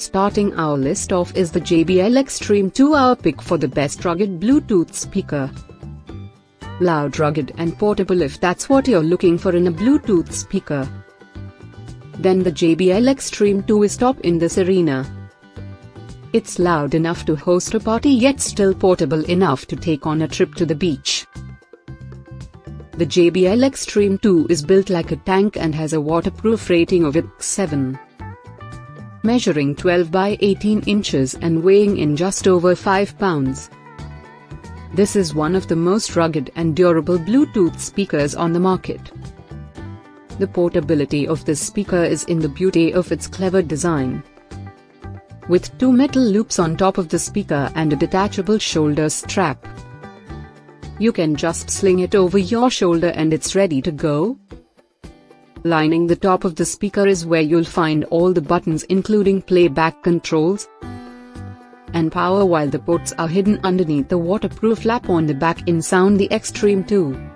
Starting our list off is the JBL Extreme 2, our pick for the best rugged Bluetooth speaker. Loud, rugged and portable. If that's what you're looking for in a Bluetooth speaker, then the JBL Extreme 2 is top in this arena. It's loud enough to host a party, yet still portable enough to take on a trip to the beach. The JBL Extreme 2 is built like a tank and has a waterproof rating of IPX7. Measuring 12 by 18 inches and weighing in just over 5 pounds. This is one of the most rugged and durable Bluetooth speakers on the market. The portability of this speaker is in the beauty of its clever design. With 2 metal loops on top of the speaker and a detachable shoulder strap, you can just sling it over your shoulder and it's ready to go. Lining the top of the speaker is where you'll find all the buttons, including playback controls and power, while the ports are hidden underneath the waterproof lap on the back. In sound, the Extreme 2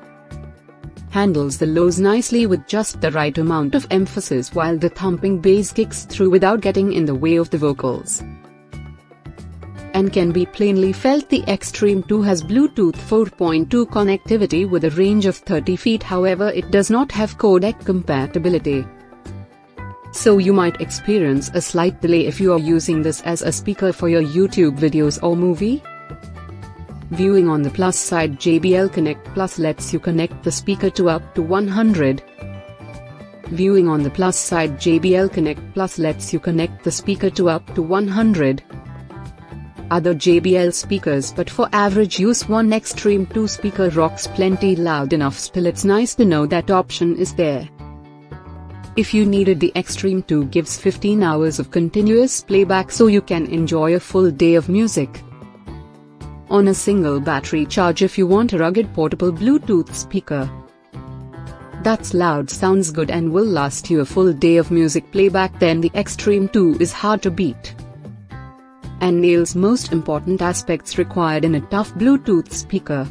handles the lows nicely with just the right amount of emphasis, while the thumping bass kicks through without getting in the way of the vocals and can be plainly felt. The Extreme 2 has Bluetooth 4.2 connectivity with a range of 30 feet, however it does not have codec compatibility, so you might experience a slight delay if you are using this as a speaker for your YouTube videos or movie. Viewing on the plus side, JBL Connect Plus lets you connect the speaker to up to 100. Viewing on the plus side, JBL Connect Plus lets you connect the speaker to up to 100 other JBL speakers, but for average use, one Extreme 2 speaker rocks plenty loud enough. Still, it's nice to know that option is there. If you needed, the Extreme 2 gives 15 hours of continuous playback, so you can enjoy a full day of music on a single battery charge. If you want a rugged portable Bluetooth speaker that's loud, sounds good and will last you a full day of music playback, then the Extreme 2 is hard to beat and nails most important aspects required in a tough Bluetooth speaker.